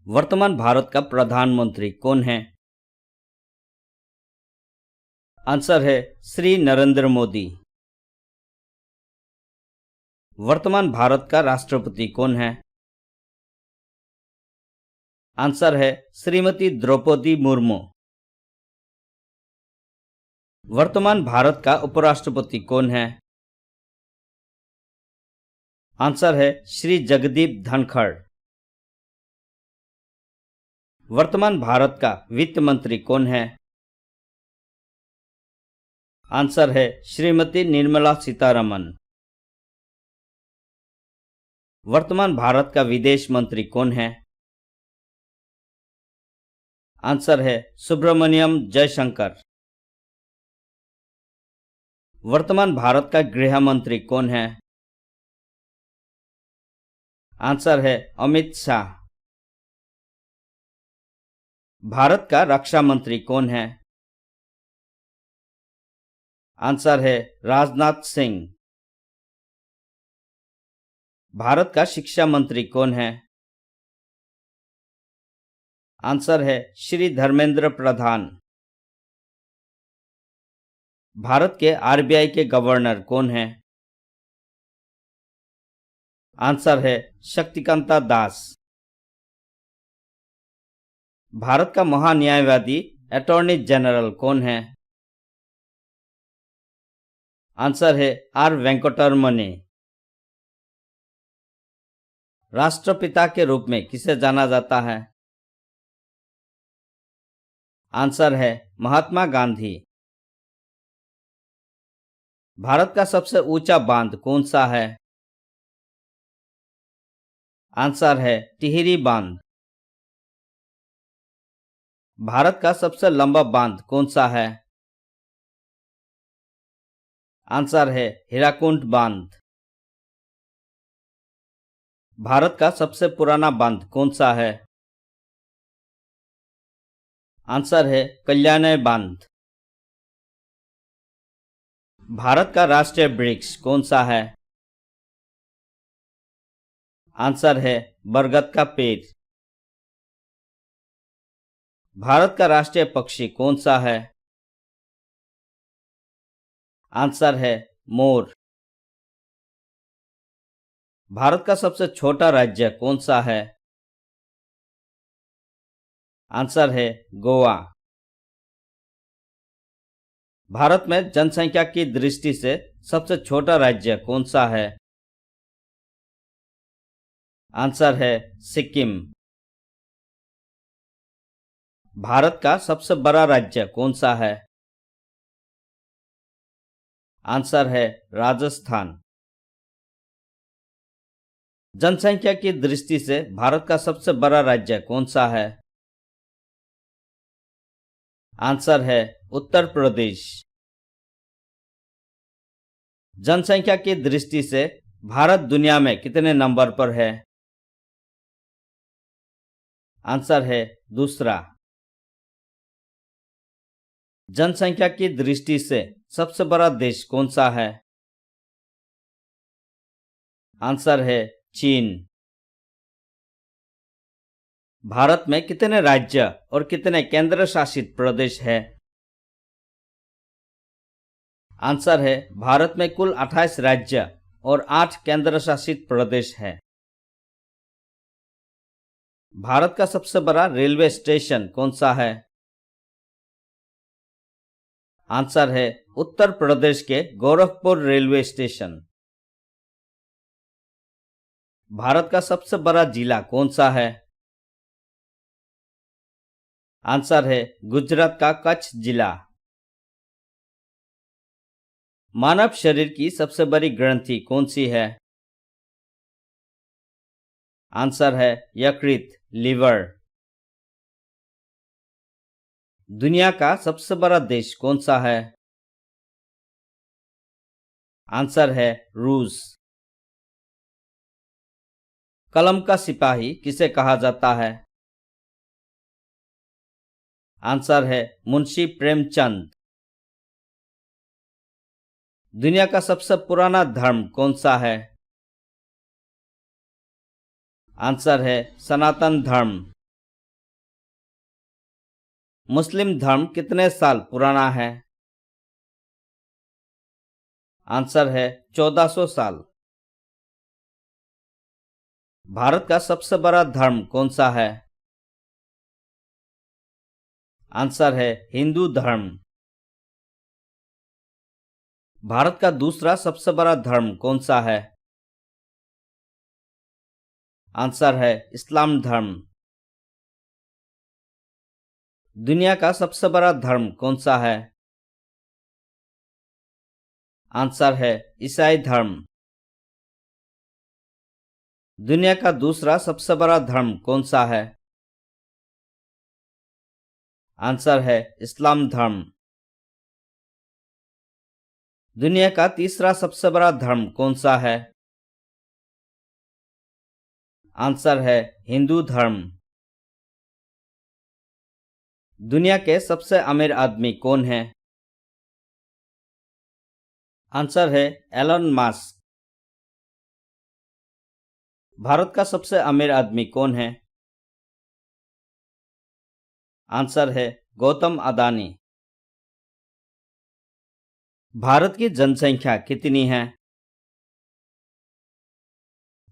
वर्तमान भारत का प्रधानमंत्री कौन है? आंसर है श्री नरेंद्र मोदी। वर्तमान भारत का राष्ट्रपति कौन है? आंसर है श्रीमती द्रौपदी मुर्मू। वर्तमान भारत का उपराष्ट्रपति कौन है? आंसर है श्री जगदीप धनखड़। वर्तमान भारत का वित्त मंत्री कौन है? आंसर है श्रीमती निर्मला सीतारमन। वर्तमान भारत का विदेश मंत्री कौन है? आंसर है सुब्रमण्यम जयशंकर। वर्तमान भारत का गृह मंत्री कौन है? आंसर है अमित शाह। भारत का रक्षा मंत्री कौन है? आंसर है राजनाथ सिंह। भारत का शिक्षा मंत्री कौन है? आंसर है श्री धर्मेंद्र प्रधान। भारत के आरबीआई के गवर्नर कौन है? आंसर है शक्तिकांता दास। भारत का महान्यायवादी अटॉर्नी जनरल कौन है? आंसर है आर वेंकटरमणे। राष्ट्रपिता के रूप में किसे जाना जाता है? आंसर है महात्मा गांधी। भारत का सबसे ऊंचा बांध कौन सा है? आंसर है टिहरी बांध। भारत का सबसे लंबा बांध कौन सा है? आंसर है हीराकुंड बांध। भारत का सबसे पुराना बांध कौन सा है? आंसर है कल्याणी बांध। भारत का राष्ट्रीय वृक्ष कौन सा है? आंसर है बरगद का पेड़। भारत का राष्ट्रीय पक्षी कौन सा है? आंसर है मोर। भारत का सबसे छोटा राज्य कौन सा है? आंसर है गोवा। भारत में जनसंख्या की दृष्टि से सबसे छोटा राज्य कौन सा है? आंसर है सिक्किम। भारत का सबसे बड़ा राज्य कौन सा है? आंसर है राजस्थान। जनसंख्या की दृष्टि से भारत का सबसे बड़ा राज्य कौन सा है? आंसर है उत्तर प्रदेश। जनसंख्या की दृष्टि से भारत दुनिया में कितने नंबर पर है? आंसर है दूसरा। जनसंख्या की दृष्टि से सबसे बड़ा देश कौन सा है? आंसर है चीन। भारत में कितने राज्य और कितने केंद्र शासित प्रदेश हैं? आंसर है भारत में कुल 28 राज्य और 8 केंद्र शासित प्रदेश हैं। भारत का सबसे बड़ा रेलवे स्टेशन कौन सा है? आंसर है उत्तर प्रदेश के गोरखपुर रेलवे स्टेशन। भारत का सबसे बड़ा जिला कौन सा है? आंसर है गुजरात का कच्छ जिला। मानव शरीर की सबसे बड़ी ग्रंथि कौन सी है? आंसर है यकृत, लिवर। दुनिया का सबसे बड़ा देश कौन सा है? आंसर है रूस। कलम का सिपाही किसे कहा जाता है? आंसर है मुंशी प्रेमचंद। दुनिया का सबसे पुराना धर्म कौन सा है? आंसर है सनातन धर्म। मुस्लिम धर्म कितने साल पुराना है? आंसर है 1400 साल। भारत का सबसे बड़ा धर्म कौन सा है? आंसर है हिंदू धर्म। भारत का दूसरा सबसे बड़ा धर्म कौन सा है? आंसर है इस्लाम धर्म। दुनिया का सबसे बड़ा धर्म कौन सा है? आंसर है ईसाई धर्म। दुनिया का दूसरा सबसे बड़ा धर्म कौन सा है? आंसर है इस्लाम धर्म। दुनिया का तीसरा सबसे बड़ा धर्म कौन सा है? आंसर है हिंदू धर्म। दुनिया के सबसे अमीर आदमी कौन है? आंसर है एलन मस्क। भारत का सबसे अमीर आदमी कौन है? आंसर है गौतम अदानी। भारत की जनसंख्या कितनी है?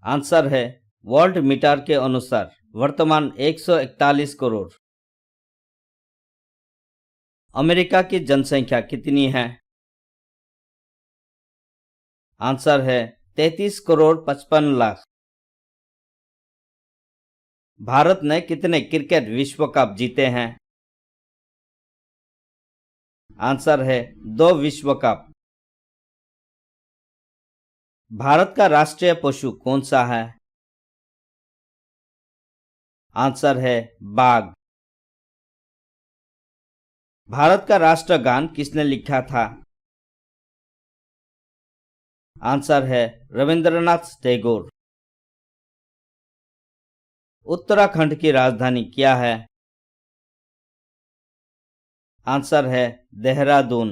आंसर है वर्ल्ड मीटर के अनुसार वर्तमान 141 करोड़। अमेरिका की जनसंख्या कितनी है? आंसर है 33 करोड़ 55 लाख। भारत ने कितने क्रिकेट विश्व कप जीते हैं? आंसर है 2 विश्व कप। भारत का राष्ट्रीय पशु कौन सा है? आंसर है बाघ। भारत का राष्ट्रगान किसने लिखा था? आंसर है रविंद्रनाथ टैगोर। उत्तराखंड की राजधानी क्या है? आंसर है देहरादून।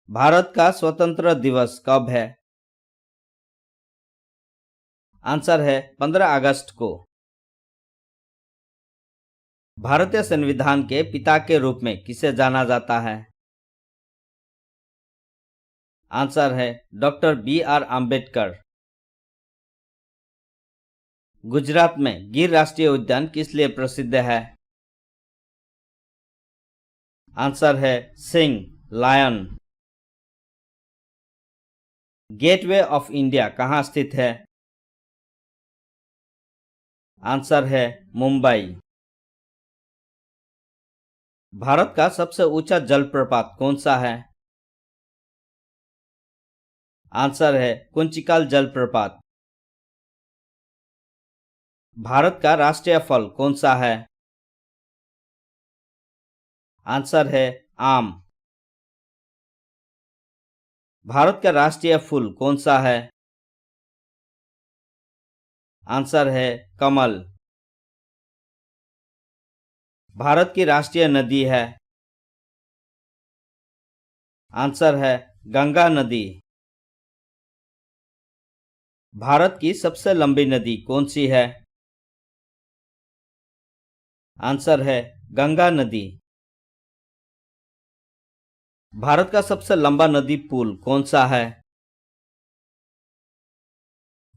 भारत का स्वतंत्रता दिवस कब है? आंसर है 15 अगस्त को। भारतीय संविधान के पिता के रूप में किसे जाना जाता है? आंसर है डॉक्टर बी.आर. आम्बेडकर। गुजरात में गिर राष्ट्रीय उद्यान किस लिए प्रसिद्ध है? आंसर है सिंह, लायन। गेटवे ऑफ इंडिया कहाँ स्थित है? आंसर है मुंबई। भारत का सबसे ऊंचा जलप्रपात कौन सा है? आंसर है कुंचिकल जलप्रपात। भारत का राष्ट्रीय फल कौन सा है? आंसर है आम। भारत का राष्ट्रीय फूल कौन सा है? आंसर है कमल। भारत की राष्ट्रीय नदी है? आंसर है गंगा नदी। भारत की सबसे लंबी नदी कौन सी है? आंसर है गंगा नदी। भारत का सबसे लंबा नदी पुल कौन सा है?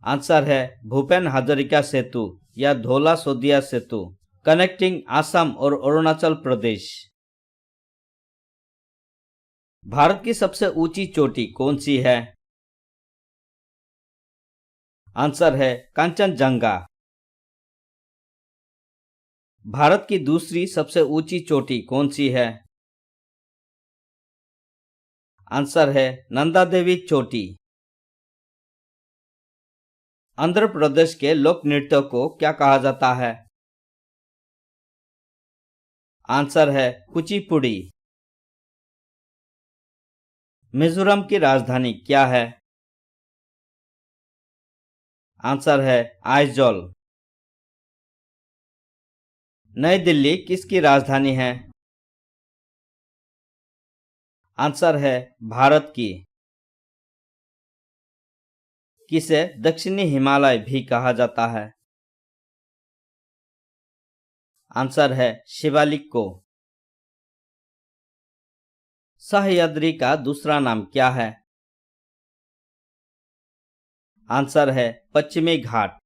आंसर है भूपेन हजारिका सेतु या धौला सोदिया सेतु, कनेक्टिंग आसाम और अरुणाचल प्रदेश। भारत की सबसे ऊंची चोटी कौन सी है? आंसर है कंचनजंगा। भारत की दूसरी सबसे ऊंची चोटी कौन सी है? आंसर है नंदा देवी चोटी। आंध्र प्रदेश के लोक नृत्य को क्या कहा जाता है? आंसर है कुचिपुड़ी। मिजोरम की राजधानी क्या है? आंसर है आइजोल। नई दिल्ली किसकी राजधानी है? आंसर है भारत की। किसे दक्षिणी हिमालय भी कहा जाता है? आंसर है शिवालिक को। सह्याद्री का दूसरा नाम क्या है? आंसर है पश्चिमी घाट।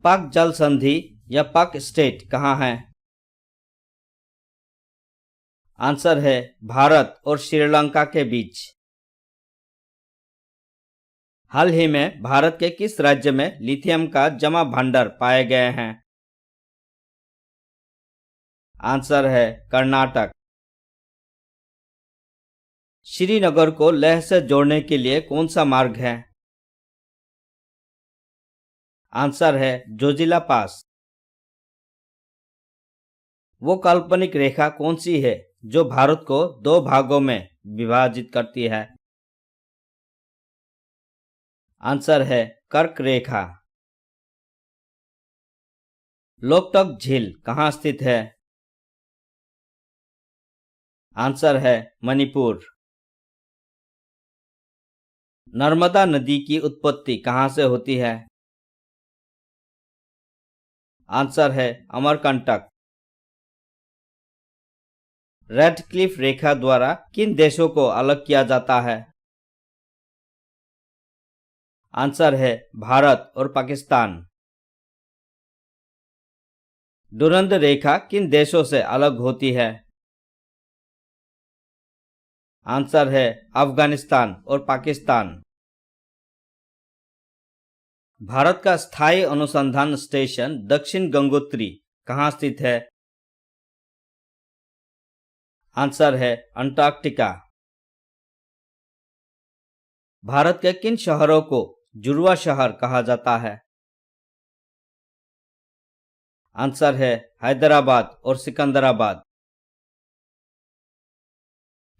पाक जल संधि या पाक स्टेट कहाँ है? आंसर है भारत और श्रीलंका के बीच। हाल ही में भारत के किस राज्य में लिथियम का जमा भंडार पाए गए हैं? आंसर है कर्नाटक। श्रीनगर को लेह से जोड़ने के लिए कौन सा मार्ग है? आंसर है जोजिला पास। वो काल्पनिक रेखा कौन सी है जो भारत को दो भागों में विभाजित करती है? आंसर है कर्क रेखा। लोकटक झील कहाँ स्थित है? आंसर है मणिपुर। नर्मदा नदी की उत्पत्ति कहाँ से होती है? आंसर है अमरकंटक। रेडक्लिफ रेखा द्वारा किन देशों को अलग किया जाता है? आंसर है भारत और पाकिस्तान। डुरंड रेखा किन देशों से अलग होती है? आंसर है अफगानिस्तान और पाकिस्तान। भारत का स्थायी अनुसंधान स्टेशन दक्षिण गंगोत्री कहाँ स्थित है? आंसर है अंटार्कटिका। भारत के किन शहरों को जुड़वा शहर कहा जाता है? आंसर है हैदराबाद और सिकंदराबाद।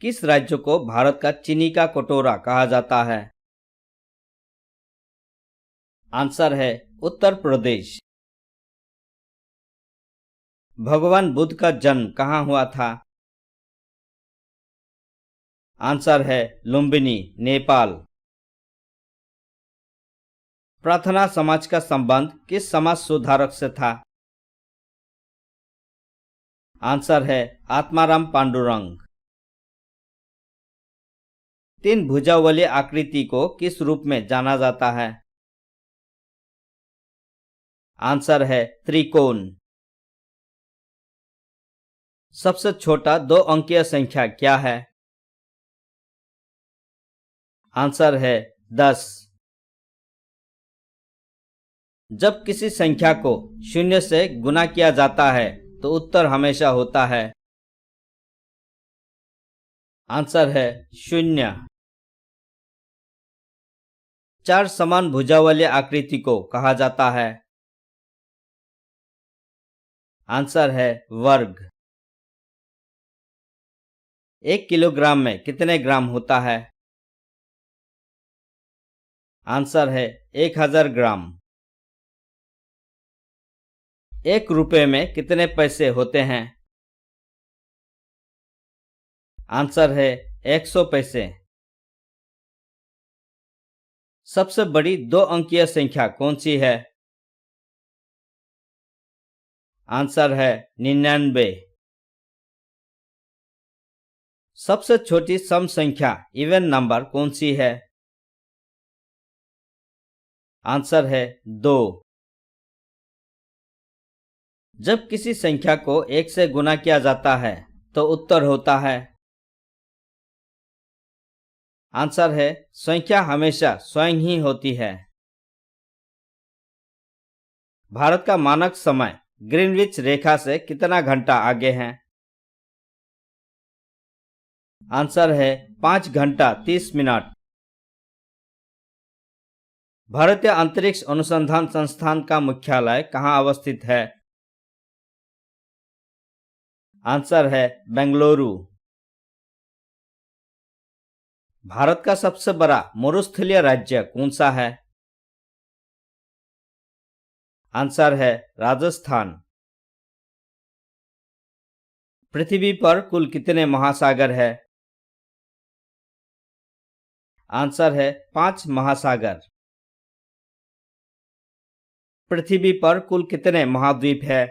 किस राज्य को भारत का चीनी का कटोरा कहा जाता है? आंसर है उत्तर प्रदेश। भगवान बुद्ध का जन्म कहाँ हुआ था? आंसर है लुम्बिनी, नेपाल। प्रार्थना समाज का संबंध किस समाज सुधारक से था? आंसर है आत्माराम पांडुरंग। तीन भुजा वाली आकृति को किस रूप में जाना जाता है? आंसर है त्रिकोण। सबसे छोटा दो अंकीय संख्या क्या है? आंसर है 10। जब किसी संख्या को शून्य से गुणा किया जाता है तो उत्तर हमेशा होता है। आंसर है 0। चार समान भुजा वाली आकृति को कहा जाता है। आंसर है वर्ग। 1 किलोग्राम में कितने ग्राम होता है? आंसर है 1000 ग्राम। 1 रुपए में कितने पैसे होते हैं? आंसर है 100 पैसे। सबसे बड़ी दो अंकीय संख्या कौन सी है? आंसर है 99। सबसे छोटी सम संख्या इवन नंबर कौन सी है? आंसर है 2। जब किसी संख्या को 1 से गुणा किया जाता है तो उत्तर होता है। आंसर है संख्या हमेशा स्वयं ही होती है। भारत का मानक समय ग्रीनविच रेखा से कितना घंटा आगे है? आंसर है 5 घंटा 30 मिनट। भारतीय अंतरिक्ष अनुसंधान संस्थान का मुख्यालय कहाँ अवस्थित है? आंसर है बेंगलुरु। भारत का सबसे बड़ा मरुस्थलीय राज्य कौन सा है? आंसर है राजस्थान। पृथ्वी पर कुल कितने महासागर है? आंसर है 5 महासागर। पृथ्वी पर कुल कितने महाद्वीप है?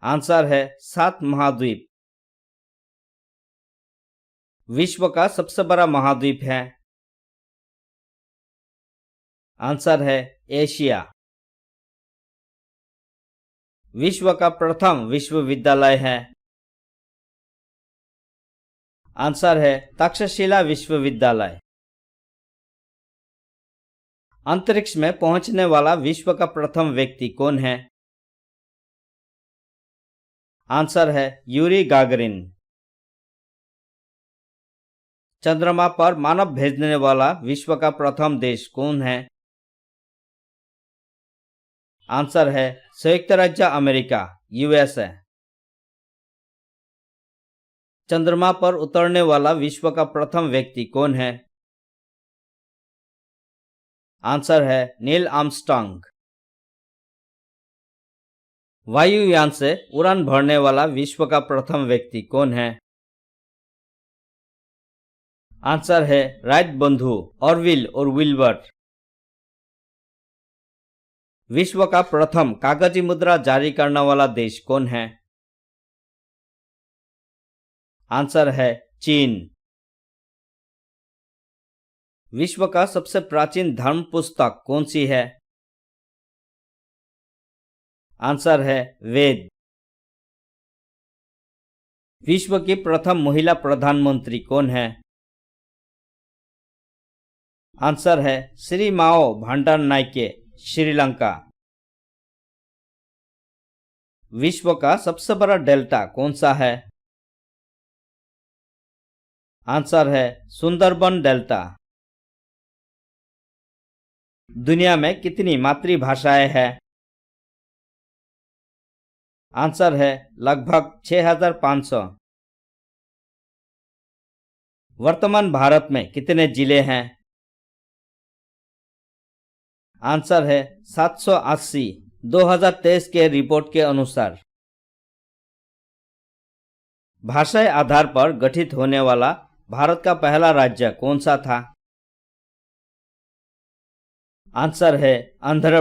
आंसर है 7 महाद्वीप। विश्व का सबसे बड़ा महाद्वीप है? आंसर है एशिया। विश्व का प्रथम विश्वविद्यालय है? आंसर है तक्षशिला विश्वविद्यालय। अंतरिक्ष में पहुंचने वाला विश्व का प्रथम व्यक्ति कौन है? आंसर है यूरी गागरिन। चंद्रमा पर मानव भेजने वाला विश्व का प्रथम देश कौन है? आंसर है संयुक्त राज्य अमेरिका, यूएसए। चंद्रमा पर उतरने वाला विश्व का प्रथम व्यक्ति कौन है? आंसर है नील आर्मस्ट्रांग। वायुयान से उड़ान भरने वाला विश्व का प्रथम व्यक्ति कौन है? आंसर है राइट बंधु ऑरविल और विल्बर। विश्व का प्रथम कागजी मुद्रा जारी करने वाला देश कौन है? आंसर है चीन। विश्व का सबसे प्राचीन धर्म पुस्तक कौन सी है? आंसर है वेद। विश्व की प्रथम महिला प्रधानमंत्री कौन है? आंसर है श्री माओ भंडारनायके, श्रीलंका। विश्व का सबसे बड़ा डेल्टा कौन सा है? आंसर है सुंदरबन डेल्टा। दुनिया में कितनी मातृभाषाएं हैं? आंसर है लगभग 6500। वर्तमान भारत में कितने जिले हैं? आंसर है 780 2023 के रिपोर्ट के अनुसार। भाषाई आधार पर गठित होने वाला भारत का पहला राज्य कौन सा था? आंसर है आंध्र